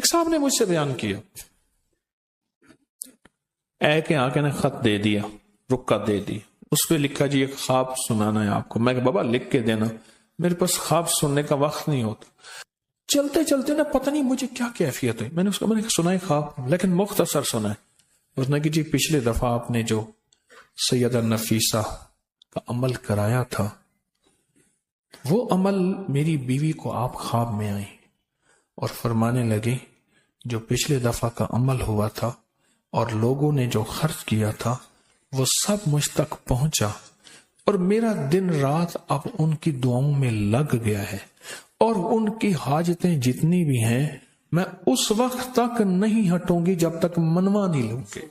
ایک صاحب نے مجھ سے بیان کیا، اے کے آقا نے خط دے دیا، رکا دے دی، اس پہ لکھا جی ایک خواب سنانا ہے آپ کو۔ میں کہ بابا لکھ کے دینا، میرے پاس خواب سننے کا وقت نہیں ہوتا۔ چلتے چلتے نا پتہ نہیں مجھے کیا کیفیت ہے، میں نے اس کو سنا ہے خواب، لیکن مختصر سنا ہے۔ اس نے کہ جی پچھلے دفعہ آپ نے جو سیدہ نفیسہ کا عمل کرایا تھا، وہ عمل میری بیوی کو آپ خواب میں آئی اور فرمانے لگے جو پچھلے دفعہ کا عمل ہوا تھا اور لوگوں نے جو خرچ کیا تھا وہ سب مجھ تک پہنچا، اور میرا دن رات اب ان کی دعاؤں میں لگ گیا ہے، اور ان کی حاجتیں جتنی بھی ہیں میں اس وقت تک نہیں ہٹوں گی جب تک منوا نہیں لوں گے۔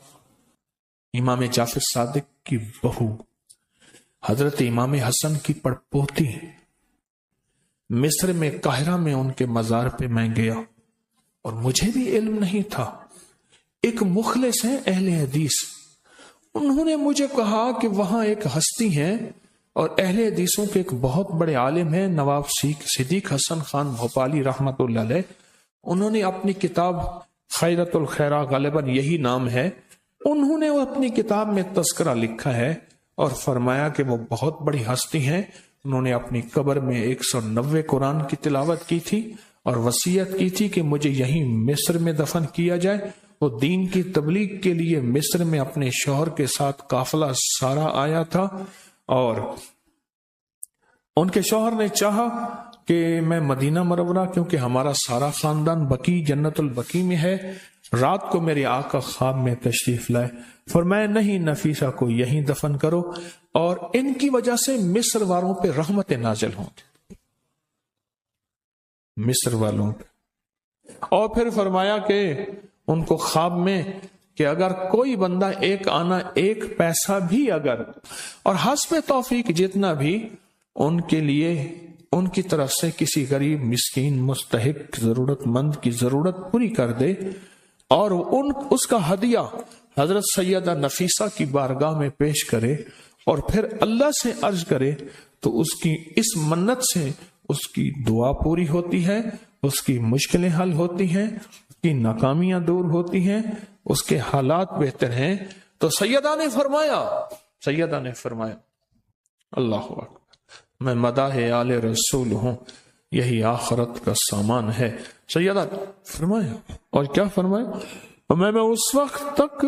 امام جعفر صادق کی بہو حضرت امام حسن کی پڑپوتی مصر میں قاہرہ میں ان کے مزار پہ میں گیا، اور مجھے بھی علم نہیں تھا۔ ایک مخلص ہیں اہل حدیث، انہوں نے مجھے کہا کہ وہاں ایک ہستی ہے اور اہل حدیثوں کے ایک بہت بڑے عالم ہیں نواب صدیق حسن خان بھوپالی رحمت اللہ علیہ، انہوں نے اپنی کتاب خیرت الخیرہ، غالباً یہی نام ہے، انہوں نے اپنی کتاب میں تذکرہ لکھا ہے اور فرمایا کہ وہ بہت بڑی ہستی ہیں، انہوں نے اپنی قبر میں 190 قرآن کی تلاوت کی تھی اور وصیت کی تھی کہ مجھے یہیں مصر میں دفن کیا جائے۔ وہ دین کی تبلیغ کے لیے مصر میں اپنے شوہر کے ساتھ قافلہ سارا آیا تھا، اور ان کے شوہر نے چاہا کہ میں مدینہ منورہ، کیونکہ ہمارا سارا خاندان بقیع جنت البقیع میں ہے، رات کو میرے آقا خواب میں تشریف لائے، فرمایا نہیں نفیسہ کو یہیں دفن کرو اور ان کی وجہ سے مصر والوں پہ رحمت نازل ہوں گی، مصر والوں پہ۔ اور پھر فرمایا کہ ان کو خواب میں کہ اگر کوئی بندہ ایک آنا ایک پیسہ بھی اگر، اور حسب توفیق جتنا بھی ان کے لیے ان کی طرف سے کسی غریب مسکین مستحق ضرورت مند کی ضرورت پوری کر دے، اور اس کا ہدیہ حضرت سیدہ نفیسہ کی بارگاہ میں پیش کرے اور پھر اللہ سے عرض کرے، تو اس کی اس منت سے اس کی دعا پوری ہوتی ہے، اس کی مشکلیں حل ہوتی ہیں، اس کی ناکامیاں دور ہوتی ہیں، اس کے حالات بہتر ہیں۔ تو سیدہ نے فرمایا اللہ اکبر، میں مداح آل رسول ہوں، یہی آخرت کا سامان ہے۔ سیدہ فرمایا، اور کیا فرمایا، میں اس وقت تک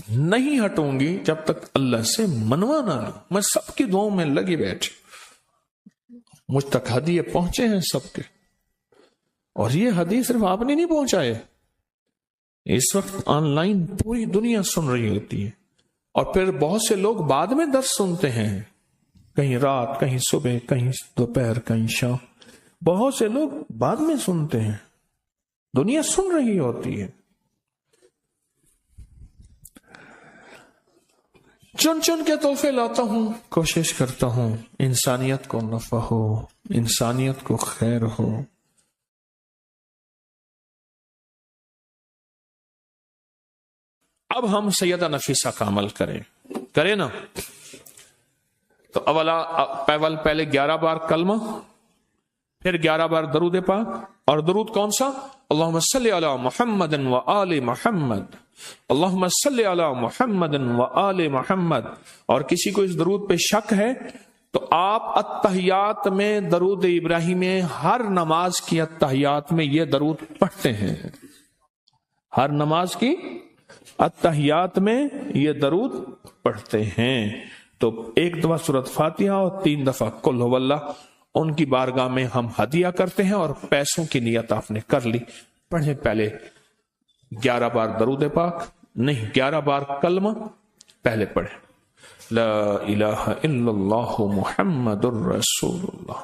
نہیں ہٹوں گی جب تک اللہ سے منوا نہ لوں، میں سب کی دعاؤں میں لگی بیٹھی، مجھ تک ہدیے پہنچے ہیں سب کے، اور یہ حدیث صرف آپ نے نہیں پہنچائے، اس وقت آن لائن پوری دنیا سن رہی ہوتی ہے، اور پھر بہت سے لوگ بعد میں درس سنتے ہیں، کہیں رات، کہیں صبح، کہیں دوپہر، کہیں شام، بہت سے لوگ بعد میں سنتے ہیں، دنیا سن رہی ہوتی ہے۔ چن چن کے تحفے لاتا ہوں، کوشش کرتا ہوں انسانیت کو نفع ہو، انسانیت کو خیر ہو۔ اب ہم سیدہ نفیسہ کا عمل کریں نا، تو پہلے 11 بار کلمہ، پھر 11 بار درود پاک، اور درود کون سا؟ اللہم صلی علی محمد و آل محمد، اللہم صلی علی محمد و آل محمد۔ اور کسی کو اس درود پہ شک ہے تو آپ التحیات میں درود ابراہیمی، ہر نماز کی التحیات میں یہ درود پڑھتے ہیں، ہر نماز کی التحیات میں یہ درود پڑھتے ہیں۔ تو ایک دفعہ سورۃ فاتحہ اور 3 دفعہ قل هو اللہ ان کی بارگاہ میں ہم ہدیہ کرتے ہیں، اور پیسوں کی نیت آپ نے کر لی، پڑھیں پہلے 11 بار درود پاک، نہیں 11 بار کلمہ، پہلے پڑھیں لا الہ الا اللہ محمد الرسول اللہ۔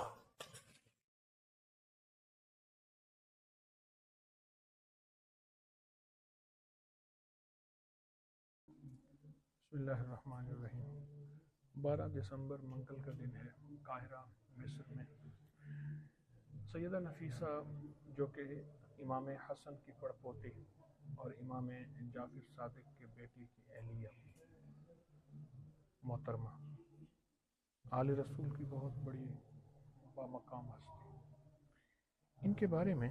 بسم اللہ الرحمن الرحیم۔ 12 دسمبر منگل کا دن ہے، قاہرہ مصر میں سیدہ نفیسہ جو کہ امام حسن کی پڑپوتی اور امام جعفر صادق کے بیٹی کی اہلیہ محترمہ، آل رسول کی بہت بڑی بامقام ہستی، ان کے بارے میں